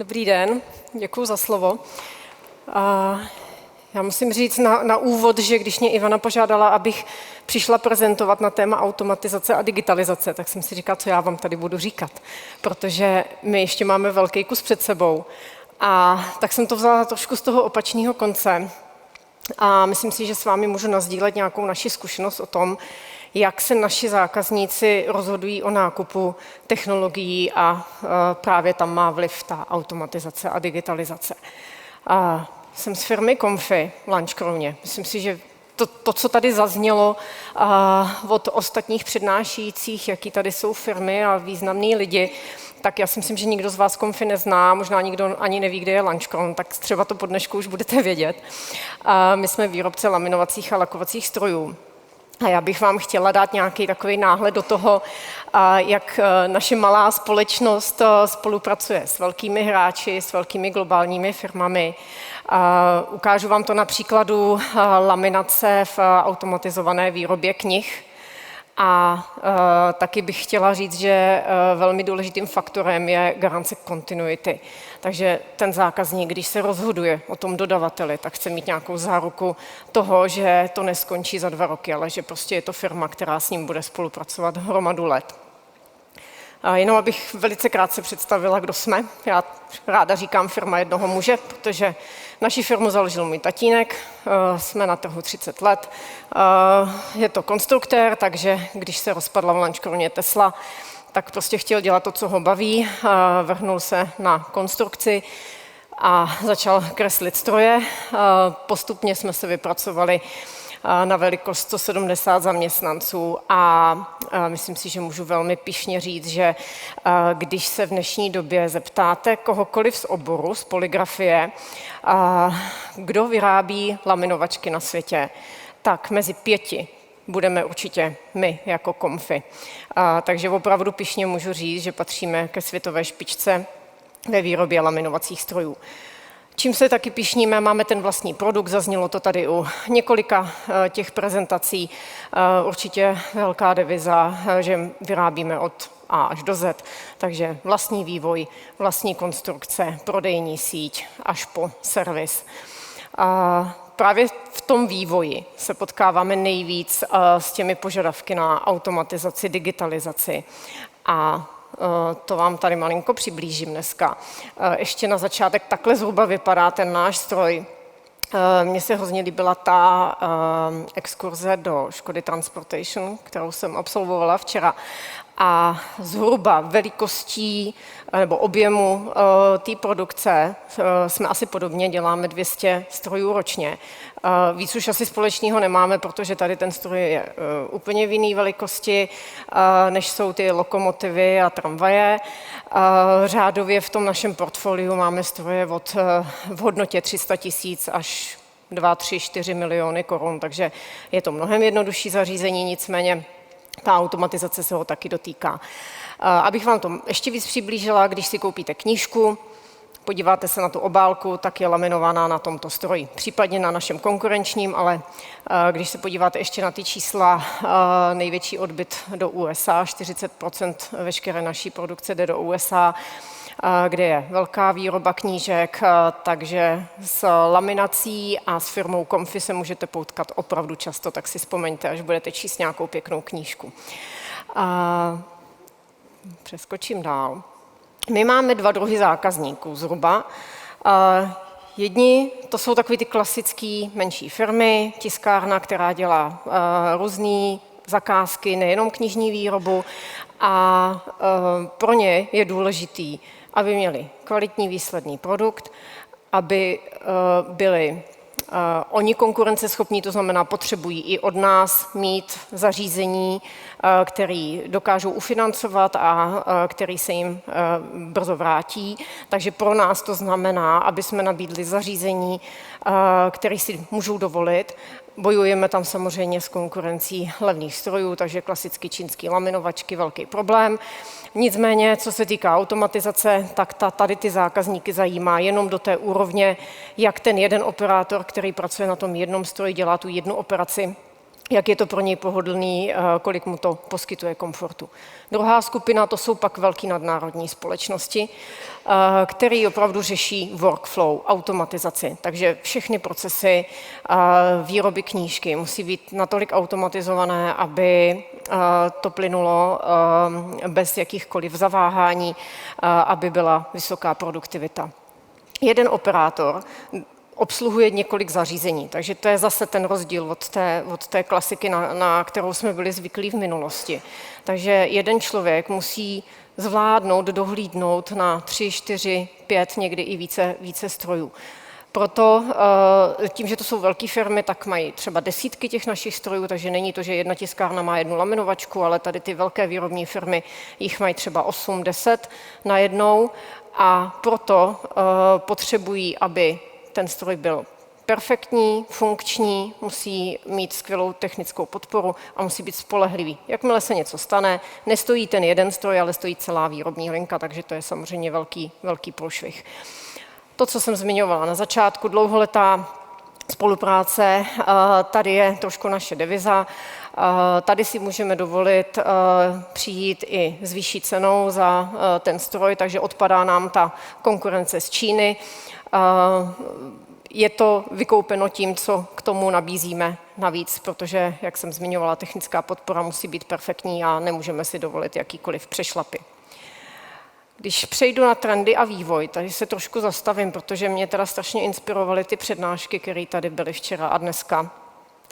Dobrý den, děkuji za slovo. Já musím říct na úvod, že když mě Ivana požádala, abych přišla prezentovat na téma automatizace a digitalizace, tak jsem si říkala, co já vám tady budu říkat, protože my ještě máme velký kus před sebou. A tak jsem to vzala trošku z toho opačného konce a myslím si, že s vámi můžu nasdílet nějakou naši zkušenost o tom, jak se naši zákazníci rozhodují o nákupu technologií a právě tam má vliv ta automatizace a digitalizace. Jsem z firmy Comfy v Lanškroně. Myslím si, že to, co tady zaznělo od ostatních přednášejících, jaký tady jsou firmy a významní lidi, tak já si myslím, že nikdo z vás Comfy nezná, možná nikdo ani neví, kde je Lanškron, tak třeba to po dnešku už budete vědět. My jsme výrobce laminovacích a lakovacích strojů. A já bych vám chtěla dát nějaký takový náhled do toho, jak naše malá společnost spolupracuje s velkými hráči, s velkými globálními firmami. Ukážu vám to na příkladu laminace v automatizované výrobě knih. A taky bych chtěla říct, že velmi důležitým faktorem je garance kontinuity. Takže ten zákazník, když se rozhoduje o tom dodavateli, tak chce mít nějakou záruku toho, že to neskončí za 2 roky, ale že prostě je to firma, která s ním bude spolupracovat hromadu let. Jenom abych velice krátce představila, kdo jsme. Já ráda říkám firma jednoho muže, protože naši firmu založil můj tatínek, jsme na trhu 30 let. Je to konstruktér, takže když se rozpadla v Lanškroně Tesla, tak prostě chtěl dělat to, co ho baví, vrhnul se na konstrukci a začal kreslit stroje. Postupně jsme se vypracovali na velikost 170 zaměstnanců a myslím si, že můžu velmi pyšně říct, že když se v dnešní době zeptáte kohokoliv z oboru, z polygrafie, kdo vyrábí laminovačky na světě, tak mezi 5 budeme určitě my jako Comfy. Takže opravdu pyšně můžu říct, že patříme ke světové špičce ve výrobě laminovacích strojů. Čím se taky pyšníme, máme ten vlastní produkt, zaznělo to tady u několika těch prezentací, určitě velká deviza, že vyrábíme od A až do Z, takže vlastní vývoj, vlastní konstrukce, prodejní síť až po servis. Právě v tom vývoji se potkáváme nejvíc s těmi požadavky na automatizaci, digitalizaci a to vám tady malinko přiblížím dneska. Ještě na začátek takhle zhruba vypadá ten náš stroj. Mně se hrozně líbila ta exkurze do Škody Transportation, kterou jsem absolvovala včera. A zhruba velikostí nebo objemu té produkce jsme asi podobně, děláme 200 strojů ročně. Víc už asi společného nemáme, protože tady ten stroj je úplně v jiné velikosti, než jsou ty lokomotivy a tramvaje. Řádově v tom našem portfoliu máme stroje v hodnotě 300 000 až 2, 3, 4 miliony korun, takže je to mnohem jednodušší zařízení, nicméně ta automatizace se ho taky dotýká. Abych vám to ještě víc přiblížila, když si koupíte knížku, podíváte se na tu obálku, tak je laminovaná na tomto stroji. Případně na našem konkurenčním, ale když se podíváte ještě na ty čísla, největší odbyt do USA, 40% veškeré naší produkce jde do USA, kde je velká výroba knížek, takže s laminací a s firmou Comfy se můžete potkat opravdu často, tak si vzpomeňte, až budete číst nějakou pěknou knížku. Přeskočím dál. My máme 2 druhy zákazníků zhruba. Jedni, to jsou takový ty klasický menší firmy, tiskárna, která dělá různé zakázky, nejenom knižní výrobu a pro ně je důležitý, aby měli kvalitní výsledný produkt, aby byli oni konkurenceschopní, to znamená, potřebují i od nás mít zařízení, který dokážou ufinancovat a který se jim brzo vrátí. Takže pro nás to znamená, aby jsme nabídli zařízení, které si můžou dovolit. Bojujeme tam samozřejmě s konkurencí levných strojů, takže klasicky čínský laminovačky, velký problém. Nicméně, co se týká automatizace, tak tady ty zákazníky zajímá jenom do té úrovně, jak ten jeden operátor, který pracuje na tom jednom stroji, dělá tu jednu operaci jak je to pro něj pohodlný, kolik mu to poskytuje komfortu. Druhá skupina, to jsou pak velké nadnárodní společnosti, které opravdu řeší workflow, automatizaci. Takže všechny procesy výroby knížky musí být natolik automatizované, aby to plynulo bez jakýchkoliv zaváhání, aby byla vysoká produktivita. Jeden operátor obsluhuje několik zařízení, takže to je zase ten rozdíl od té klasiky, na kterou jsme byli zvyklí v minulosti. Takže jeden člověk musí zvládnout, dohlídnout na 3, 4, 5, někdy i více strojů. Proto tím, že to jsou velké firmy, tak mají třeba desítky těch našich strojů, takže není to, že jedna tiskárna má jednu laminovačku, ale tady ty velké výrobní firmy jich mají třeba 8, 10 najednou a proto potřebují, aby ten stroj byl perfektní, funkční, musí mít skvělou technickou podporu a musí být spolehlivý. Jakmile se něco stane, nestojí ten jeden stroj, ale stojí celá výrobní linka, takže to je samozřejmě velký průšvih. To, co jsem zmiňovala na začátku, dlouholetá spolupráce, tady je trošku naše deviza. Tady si můžeme dovolit přijít i s vyšší cenou za ten stroj, takže odpadá nám ta konkurence z Číny. Je to vykoupeno tím, co k tomu nabízíme navíc, protože, jak jsem zmiňovala, technická podpora musí být perfektní a nemůžeme si dovolit jakýkoliv přešlapy. Když přejdu na trendy a vývoj, tady se trošku zastavím, protože mě teda strašně inspirovaly ty přednášky, které tady byly včera a dneska.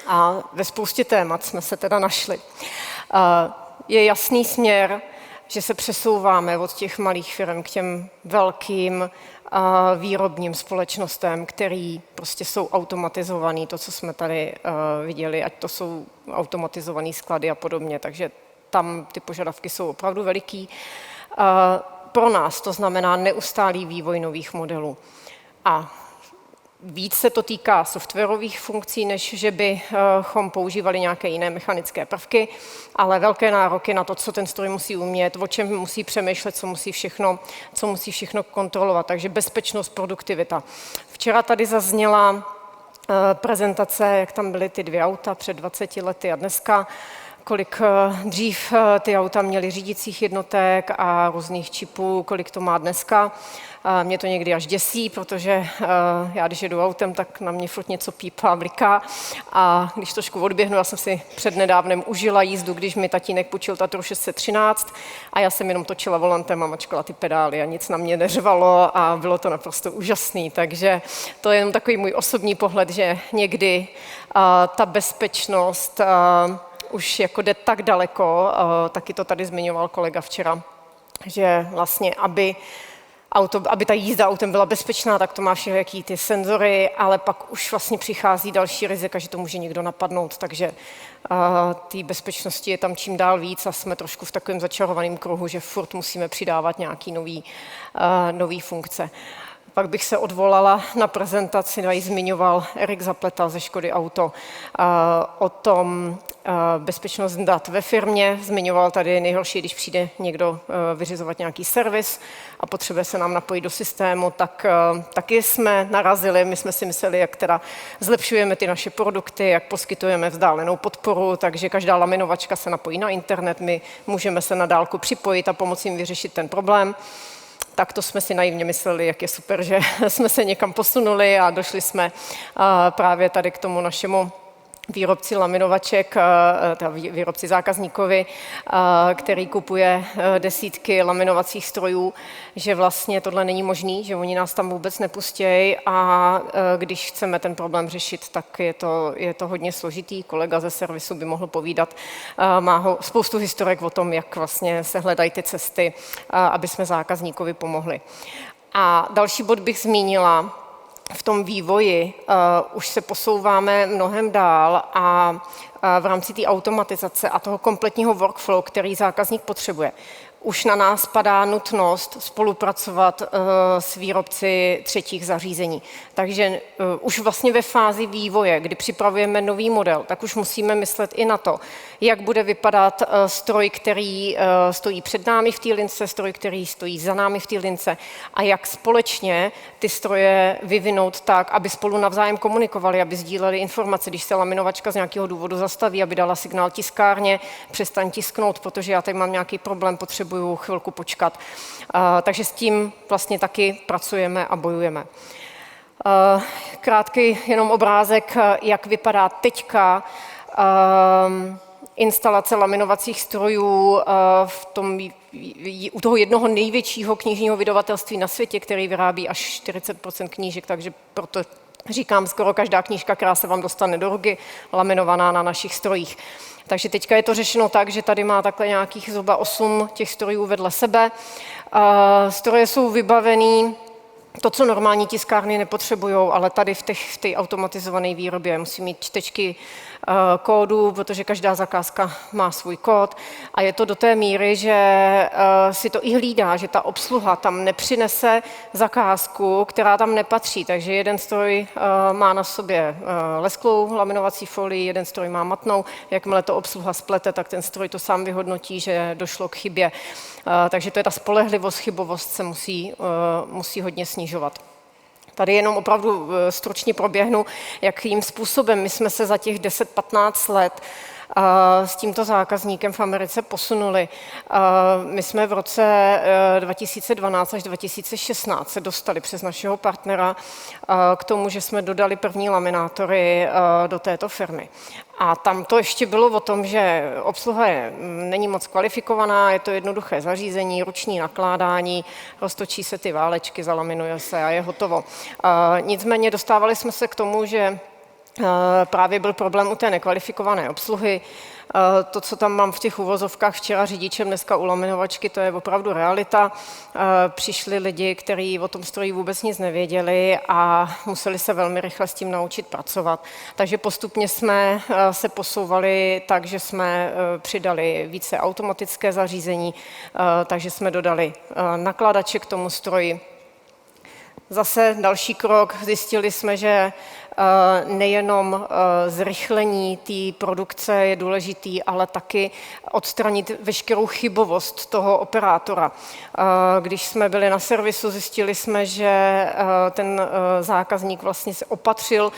A ve spoustě témat jsme se teda našli. Je jasný směr, že se přesouváme od těch malých firm k těm velkým výrobním společnostem, který prostě jsou automatizovaný, to, co jsme tady viděli, ať to jsou automatizované sklady a podobně, takže tam ty požadavky jsou opravdu veliký. Pro nás to znamená neustálý vývoj nových modelů. A víc se to týká softwarových funkcí, než že bychom používali nějaké jiné mechanické prvky, ale velké nároky na to, co ten stroj musí umět, o čem musí přemýšlet, co musí všechno kontrolovat. Takže bezpečnost, produktivita. Včera tady zazněla prezentace, jak tam byly ty 2 auta před 20 lety a dneska, kolik dřív ty auta měly řídicích jednotek a různých čipů, kolik to má dneska. Mě to někdy až děsí, protože já, když jedu autem, tak na mě furt něco pípá, bliká. A když trošku odběhnu, já jsem si přednedávnem užila jízdu, když mi tatínek půjčil Tatru 613 a já jsem jenom točila volantem a mačkala ty pedály a nic na mě neřvalo a bylo to naprosto úžasný. Takže to je jenom takový můj osobní pohled, že někdy ta bezpečnost už jako jde tak daleko, taky to tady zmiňoval kolega včera, že vlastně, aby ta jízda autem byla bezpečná, tak to má všelijaký ty senzory, ale pak už vlastně přichází další rizika, že to může někdo napadnout, takže té bezpečnosti je tam čím dál víc a jsme trošku v takovém začarovaném kruhu, že furt musíme přidávat nějaký nový funkce. Pak bych se odvolala na prezentaci, tady zmiňoval Erik Zapleta ze Škody Auto o tom bezpečnost dat ve firmě. Zmiňoval tady nejhorší, když přijde někdo vyřizovat nějaký servis a potřebuje se nám napojit do systému, tak taky jsme narazili. My jsme si mysleli, jak teda zlepšujeme ty naše produkty, jak poskytujeme vzdálenou podporu, takže každá laminovačka se napojí na internet, my můžeme se na dálku připojit a pomoci jim vyřešit ten problém. Tak to jsme si naivně mysleli, jak je super, že jsme se někam posunuli a došli jsme právě tady k tomu našemu výrobci laminovaček, výrobci zákazníkovi, který kupuje desítky laminovacích strojů, že vlastně tohle není možný, že oni nás tam vůbec nepustějí a když chceme ten problém řešit, tak je to hodně složitý. Kolega ze servisu by mohl povídat, má spoustu historek o tom, jak vlastně se hledají ty cesty, aby jsme zákazníkovi pomohli. A další bod bych zmínila, v tom vývoji už se posouváme mnohem dál a v rámci té automatizace a toho kompletního workflow, který zákazník potřebuje, už na nás padá nutnost spolupracovat s výrobci třetích zařízení. Takže už vlastně ve fázi vývoje, kdy připravujeme nový model, tak už musíme myslet i na to, jak bude vypadat stroj, který stojí před námi v té lince, stroj, který stojí za námi v té lince a jak společně ty stroje vyvinout tak, aby spolu navzájem komunikovali, aby sdíleli informace, když se laminovačka z nějakého důvodu zastaví, aby dala signál tiskárně, přestaň tisknout, protože já tady mám nějaký problém, potřebuju chvilku počkat. Takže s tím vlastně taky pracujeme a bojujeme. Krátký jenom obrázek, jak vypadá teďka instalace laminovacích strojů u toho jednoho největšího knižního vydavatelství na světě, který vyrábí až 40% knížek, takže proto říkám, skoro každá knížka, která se vám dostane do ruky, laminovaná na našich strojích. Takže teďka je to řešeno tak, že tady má takhle nějakých zhruba 8 těch strojů vedle sebe. Stroje jsou vybavený to, co normální tiskárny nepotřebují, ale tady v té automatizované výrobě musí mít čtečky kódů, protože každá zakázka má svůj kód a je to do té míry, že si to i hlídá, že ta obsluha tam nepřinese zakázku, která tam nepatří. Takže jeden stroj má na sobě lesklou laminovací folii, jeden stroj má matnou. Jakmile to obsluha splete, tak ten stroj to sám vyhodnotí, že došlo k chybě. Takže to je ta spolehlivost, chybovost se musí hodně snižovat. Tady jenom opravdu stručně proběhnu, jakým způsobem my jsme se za těch 10-15 let s tímto zákazníkem v Americe posunuli. My jsme v roce 2012 až 2016 se dostali přes našeho partnera k tomu, že jsme dodali první laminátory do této firmy. A tam to ještě bylo o tom, že obsluha není moc kvalifikovaná, je to jednoduché zařízení, ruční nakládání, roztočí se ty válečky, zalaminuje se a je hotovo. Nicméně dostávali jsme se k tomu, že právě byl problém u té nekvalifikované obsluhy. To, co tam mám v těch uvozovkách včera řidičem, dneska u laminovačky, to je opravdu realita. Přišli lidi, kteří o tom stroji vůbec nic nevěděli a museli se velmi rychle s tím naučit pracovat. Takže postupně jsme se posouvali tak, že jsme přidali více automatické zařízení, takže jsme dodali nakladače k tomu stroji. Zase další krok, zjistili jsme, že nejenom zrychlení té produkce je důležitý, ale taky odstranit veškerou chybovost toho operátora. Když jsme byli na servisu, zjistili jsme, že ten zákazník vlastně se opatřil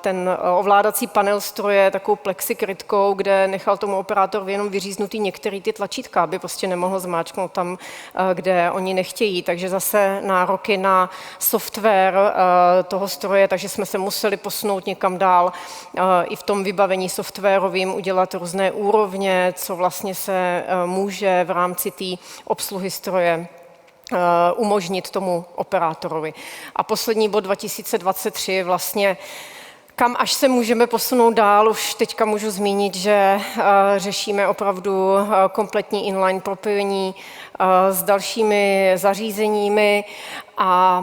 ten ovládací panel stroje takovou plexikrytkou, kde nechal tomu operátorovi jenom vyříznutý některý ty tlačítka, aby prostě nemohl zmáčknout tam, kde oni nechtějí. Takže zase nároky na software toho stroje, takže jsme se museli posunout někam dál i v tom vybavení softwarovým, udělat různé úrovně, co vlastně se může v rámci té obsluhy stroje umožnit tomu operátorovi. A poslední bod 2023 vlastně kam až se můžeme posunout dál, už teďka můžu zmínit, že řešíme opravdu kompletní inline propojení s dalšími zařízeními a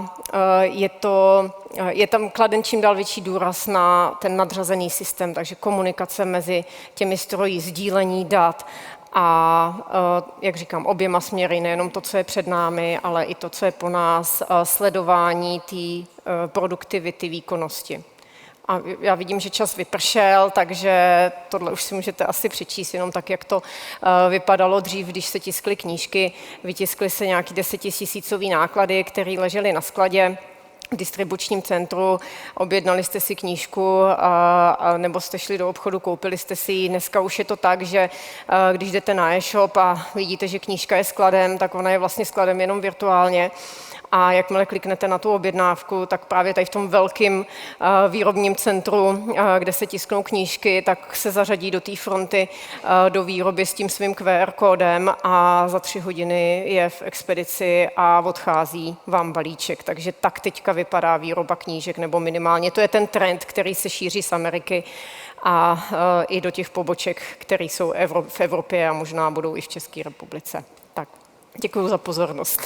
je tam kladen čím dál větší důraz na ten nadřazený systém, takže komunikace mezi těmi stroji, sdílení dat a, jak říkám, oběma směry, nejenom to, co je před námi, ale i to, co je po nás, sledování té produktivity, výkonnosti. A já vidím, že čas vypršel, takže tohle už si můžete asi přečíst, jenom tak, jak to vypadalo dřív, když se tiskly knížky. Vytiskly se nějaký 10 000 náklady, které ležely na skladě v distribučním centru, objednali jste si knížku nebo jste šli do obchodu, koupili jste si ji. Dneska už je to tak, že když jdete na e-shop a vidíte, že knížka je skladem, tak ona je vlastně skladem jenom virtuálně. A jakmile kliknete na tu objednávku, tak právě tady v tom velkém výrobním centru, kde se tisknou knížky, tak se zařadí do té fronty do výroby s tím svým QR kódem a za 3 hodiny je v expedici a odchází vám balíček. Takže tak teďka vypadá výroba knížek, nebo minimálně to je ten trend, který se šíří z Ameriky a i do těch poboček, které jsou v Evropě a možná budou i v České republice. Tak, děkuji za pozornost.